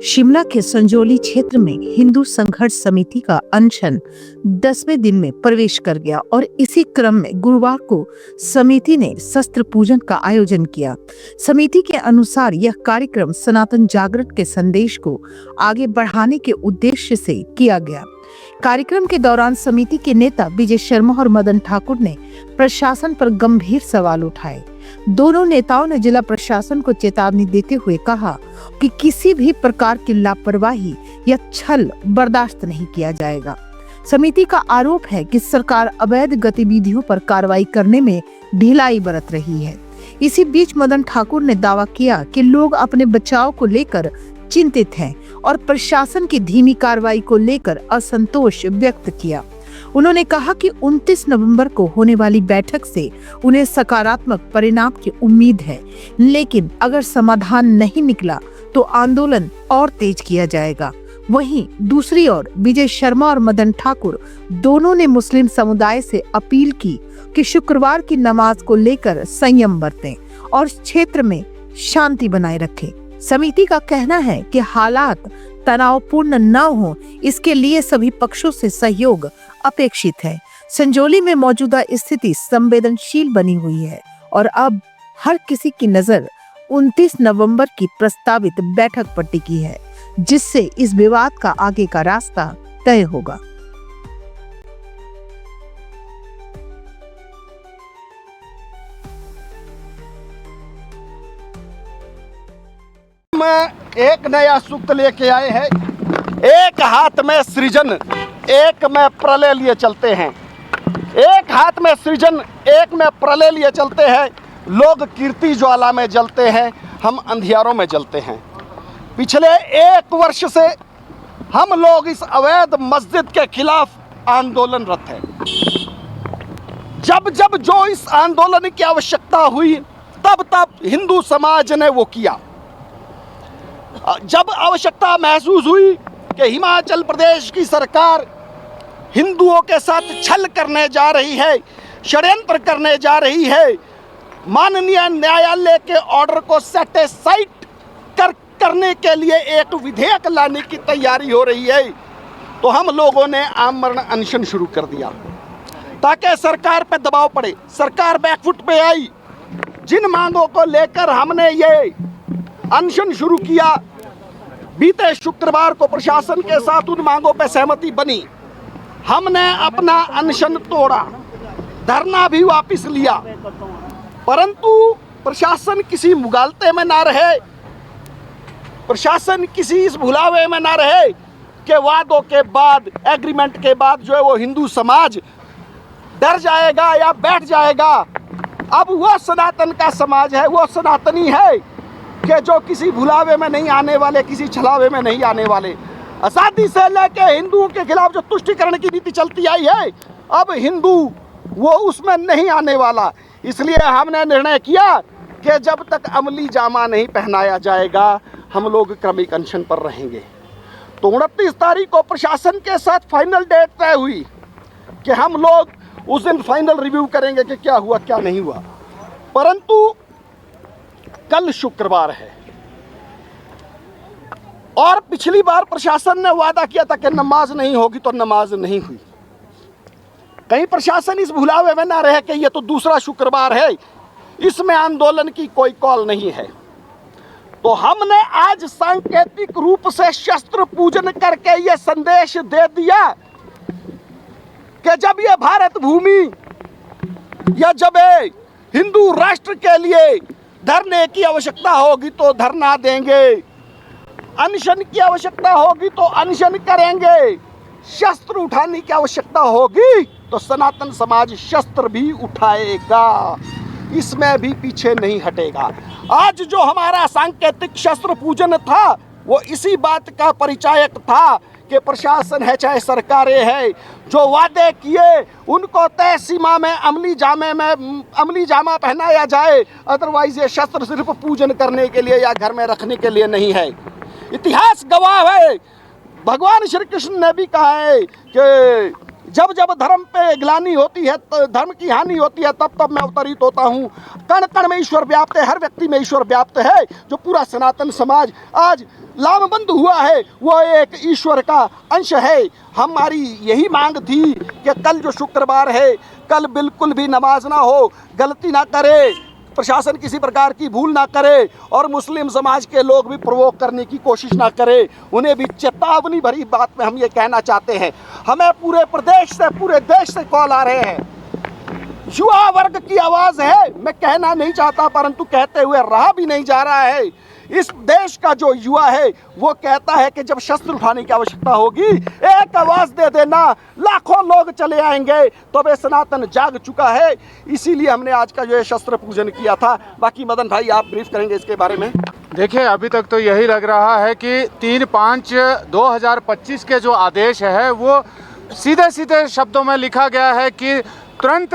शिमला के संजौली क्षेत्र में हिंदू संघर्ष समिति का अनशन 10वें दिन में प्रवेश कर गया और इसी क्रम में गुरुवार को समिति ने शस्त्र पूजन का आयोजन किया। समिति के अनुसार यह कार्यक्रम सनातन जागरण के संदेश को आगे बढ़ाने के उद्देश्य से किया गया। कार्यक्रम के दौरान समिति के नेता विजय शर्मा और मदन ठाकुर ने प्रशासन पर गंभीर सवाल उठाए। दोनों नेताओं ने जिला प्रशासन को चेतावनी देते हुए कहा कि किसी भी प्रकार की लापरवाही या छल बर्दाश्त नहीं किया जाएगा। समिति का आरोप है कि सरकार अवैध गतिविधियों पर कार्रवाई करने में ढिलाई बरत रही है। इसी बीच मदन ठाकुर ने दावा किया कि लोग अपने बचाव को लेकर चिंतित हैं और प्रशासन की धीमी कार्रवाई को लेकर असंतोष व्यक्त किया। उन्होंने कहा कि 29 नवंबर को होने वाली बैठक से उन्हें सकारात्मक परिणाम की उम्मीद है, लेकिन अगर समाधान नहीं निकला तो आंदोलन और तेज किया जाएगा। वहीं दूसरी ओर विजय शर्मा और मदन ठाकुर दोनों ने मुस्लिम समुदाय से अपील की कि शुक्रवार की नमाज को लेकर संयम बरतें और क्षेत्र में शांति बनाए रखें। समिति का कहना है कि हालात तनावपूर्ण न हो, इसके लिए सभी पक्षों से सहयोग अपेक्षित है। संजौली में मौजूदा स्थिति संवेदनशील बनी हुई है और अब हर किसी की नजर 29 नवंबर की प्रस्तावित बैठक पर टिकी है, जिससे इस विवाद का आगे का रास्ता तय होगा। एक नया सूक्त लेके आए हैं। एक हाथ में सृजन, एक में प्रलय लिए चलते हैं। एक हाथ में सृजन, एक में प्रलय लिए चलते हैं। लोग कीर्ति ज्वाला में जलते हैं, हम अंधियारों में जलते हैं। पिछले 1 वर्ष से हम लोग इस अवैध मस्जिद के खिलाफ आंदोलनरत हैं। जब जब जो इस आंदोलन की आवश्यकता हुई, तब तब हिंदू समाज ने वो किया। जब आवश्यकता महसूस हुई कि हिमाचल प्रदेश की सरकार हिंदुओं के साथ छल करने जा रही है, षड्यंत्र करने जा रही है, माननीय न्यायालय के ऑर्डर को सेटिस्फाइड करने के लिए एक विधेयक लाने की तैयारी हो रही है, तो हम लोगों ने आमरण अनशन शुरू कर दिया ताकि सरकार पे दबाव पड़े। सरकार बैकफुट पे आई। जिन मांगों को लेकर हमने ये अनशन शुरू किया, बीते शुक्रवार को प्रशासन के साथ उन मांगों पर सहमति बनी। हमने अपना अनशन तोड़ा, धरना भी वापस लिया, परंतु प्रशासन किसी मुगालते में ना रहे, प्रशासन किसी इस भुलावे में ना रहे कि वादों के बाद, एग्रीमेंट के बाद जो है वो हिंदू समाज डर जाएगा या बैठ जाएगा। अब वो सनातन का समाज है, वो सनातनी है कि जो किसी भुलावे में नहीं आने वाले, किसी छलावे में नहीं आने वाले। आज़ादी से लेके हिंदुओं के खिलाफ जो तुष्टिकरण की नीति चलती आई है, अब हिंदू वो उसमें नहीं आने वाला। इसलिए हमने निर्णय किया कि जब तक अमली जामा नहीं पहनाया जाएगा, हम लोग क्रमिक अनशन पर रहेंगे। तो 29 तारीख को प्रशासन के साथ फाइनल डेट तय हुई कि हम लोग उस दिन फाइनल रिव्यू करेंगे कि क्या हुआ क्या नहीं हुआ। परंतु कल शुक्रवार है और पिछली बार प्रशासन ने वादा किया था कि नमाज नहीं होगी, तो नमाज नहीं हुई। कहीं प्रशासन इस भुलावे में ना रहे कि ये तो दूसरा शुक्रवार है, इसमें आंदोलन की कोई कॉल नहीं है। तो हमने आज सांकेतिक रूप से शस्त्र पूजन करके ये संदेश दे दिया कि जब ये भारत भूमि या जब हिंदू राष्ट्र के लिए धरने की आवश्यकता होगी तो धरना देंगे, अनशन की आवश्यकता होगी तो अनशन करेंगे, शस्त्र उठाने की आवश्यकता होगी तो सनातन समाज शस्त्र भी उठाएगा, इसमें भी पीछे नहीं हटेगा। आज जो हमारा सांकेतिक शस्त्र पूजन था वो इसी बात का परिचायक था कि प्रशासन है चाहे सरकारें है, जो वादे किए उनको तय सीमा में अमली जामा पहनाया जाए। अदरवाइज ये शस्त्र सिर्फ पूजन करने के लिए या घर में रखने के लिए नहीं है। इतिहास गवाह है, भगवान श्री कृष्ण ने भी कहा है कि जब जब धर्म पे ग्लानि होती है, धर्म की हानि होती है, तब तब मैं अवतरित होता हूँ। कण कण में ईश्वर व्याप्त है, हर व्यक्ति में ईश्वर व्याप्त है। जो पूरा सनातन समाज आज लामबंद हुआ है वो एक ईश्वर का अंश है। हमारी यही मांग थी कि कल जो शुक्रवार है, कल बिल्कुल भी नमाज ना हो, गलती ना करे, प्रशासन किसी प्रकार की भूल ना करे और मुस्लिम समाज के लोग भी प्रोवोक करने की कोशिश ना करे। उन्हें भी चेतावनी भरी बात में हम ये कहना चाहते हैं। हमें पूरे प्रदेश से, पूरे देश से कॉल आ रहे हैं। युवा वर्ग की आवाज़ है, मैं कहना नहीं चाहता परंतु कहते हुए रहा भी नहीं जा रहा है। इस देश का जो युवा है वो कहता है कि जब शस्त्र उठाने की आवश्यकता होगी, एक आवाज दे देना, लाखों लोग चले आएंगे। तो वे सनातन जाग चुका है, इसीलिए हमने आज का जो है शस्त्र पूजन किया था। बाकी मदन भाई आप ब्रीफ करेंगे इसके बारे में। देखिए, अभी तक तो यही लग रहा है कि 3/5/2025 के जो आदेश है वो सीधे सीधे शब्दों में लिखा गया है कि तुरंत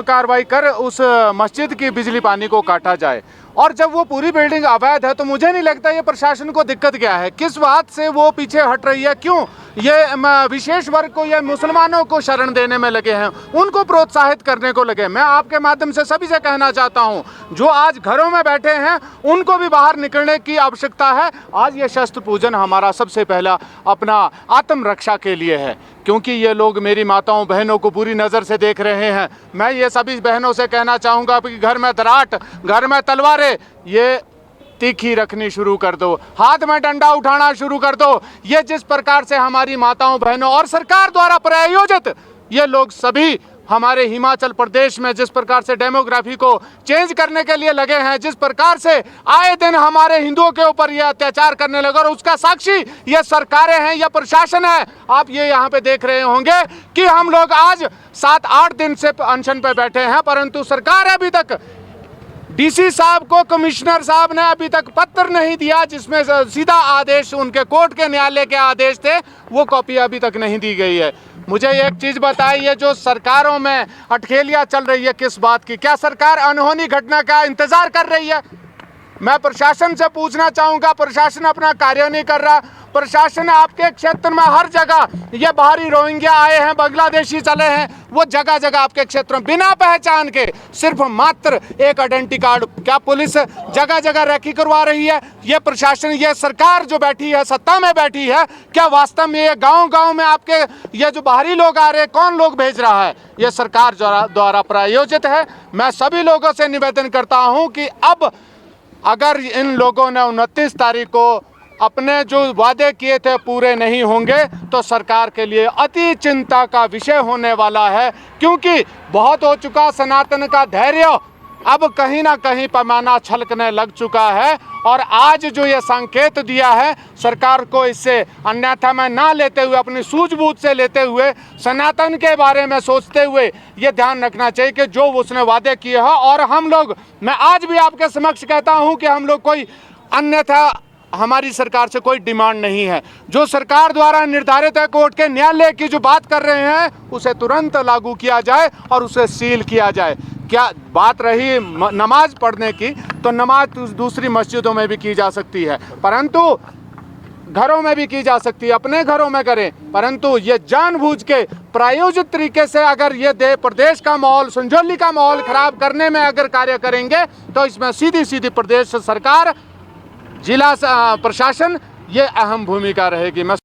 कार्रवाई कर उस मस्जिद की बिजली पानी को काटा जाए। और जब वो पूरी बिल्डिंग अवैध है तो मुझे नहीं लगता ये प्रशासन को दिक्कत क्या है, किस बात से वो पीछे हट रही है, क्यों ये विशेष वर्ग को या मुसलमानों को शरण देने में लगे हैं, उनको प्रोत्साहित करने को लगे। मैं आपके माध्यम से सभी से कहना चाहता हूं, जो आज घरों में बैठे हैं उनको भी बाहर निकलने की आवश्यकता है। आज ये शस्त्र पूजन हमारा सबसे पहला अपना आत्मरक्षा के लिए है, क्योंकि ये लोग मेरी माताओं बहनों को बुरी नज़र से देख रहे हैं। मैं ये सभी बहनों से कहना चाहूँगा कि घर में दराट, घर में तलवारें ये तीखी रखनी शुरू कर दो, हाथ में डंडा उठाना शुरू कर दो। ये जिस प्रकार से हमारी माताओं बहनों और सरकार द्वारा प्रायोजित ये लोग सभी हमारे हिमाचल प्रदेश में जिस प्रकार से डेमोग्राफी को चेंज करने के लिए लगे हैं, जिस प्रकार से आए दिन हमारे हिंदुओं के ऊपर ये अत्याचार करने लगे, और उसका साक्षी ये सरकारें हैं, ये प्रशासन है। आप ये यहाँ पे देख रहे होंगे कि हम लोग आज 7-8 दिन से अनशन पे बैठे हैं, परंतु सरकार अभी तक डीसी साहब को, कमिश्नर साहब ने अभी तक पत्र नहीं दिया जिसमें सीधा आदेश उनके कोर्ट के न्यायालय के आदेश थे, वो कॉपी अभी तक नहीं दी गई है। मुझे एक चीज़ बताइए, जो सरकारों में अटखेलियाँ चल रही है किस बात की? क्या सरकार अनहोनी घटना का इंतजार कर रही है? मैं प्रशासन से पूछना चाहूँगा, प्रशासन अपना कार्य नहीं कर रहा। प्रशासन आपके क्षेत्र में हर जगह ये बाहरी रोहिंग्या आए हैं, बांग्लादेशी चले हैं, वो जगह जगह आपके क्षेत्र में बिना पहचान के सिर्फ मात्र एक आइडेंटिटी कार्ड, क्या पुलिस जगह जगह रेकी करवा रही है? ये प्रशासन, ये सरकार जो बैठी है, सत्ता में बैठी है, क्या वास्तव में ये गांव-गांव में आपके ये जो बाहरी लोग आ रहे हैं, कौन लोग भेज रहा है? ये सरकार द्वारा प्रायोजित है। मैं सभी लोगों से निवेदन करता हूँ कि अब अगर इन लोगों ने 29 तारीख को अपने जो वादे किए थे पूरे नहीं होंगे तो सरकार के लिए अति चिंता का विषय होने वाला है, क्योंकि बहुत हो चुका सनातन का धैर्य, अब कहीं ना कहीं पैमाना छलकने लग चुका है। और आज जो ये संकेत दिया है सरकार को, इससे अन्यथा में ना लेते हुए, अपनी सूझबूझ से लेते हुए, सनातन के बारे में सोचते हुए ये ध्यान रखना चाहिए कि जो उसने वादे किए हैं, और हम लोग, मैं आज भी आपके समक्ष कहता हूं कि हम लोग कोई अन्यथा हमारी सरकार से कोई डिमांड नहीं है। जो सरकार द्वारा निर्धारित है, कोर्ट के न्यायालय की जो बात कर रहे हैं, उसे तुरंत लागू किया जाए और उसे सील किया जाए। क्या बात रही नमाज पढ़ने की, तो नमाज दूसरी मस्जिदों में भी की जा सकती है, परंतु घरों में भी की जा सकती है, अपने घरों में करें। परंतु ये जानबूझ के प्रायोजित तरीके से अगर ये प्रदेश का माहौल, संजौली का माहौल खराब करने में अगर कार्य करेंगे तो इसमें सीधी सीधी प्रदेश सरकार, जिला प्रशासन, ये अहम भूमिका रहेगी। मैं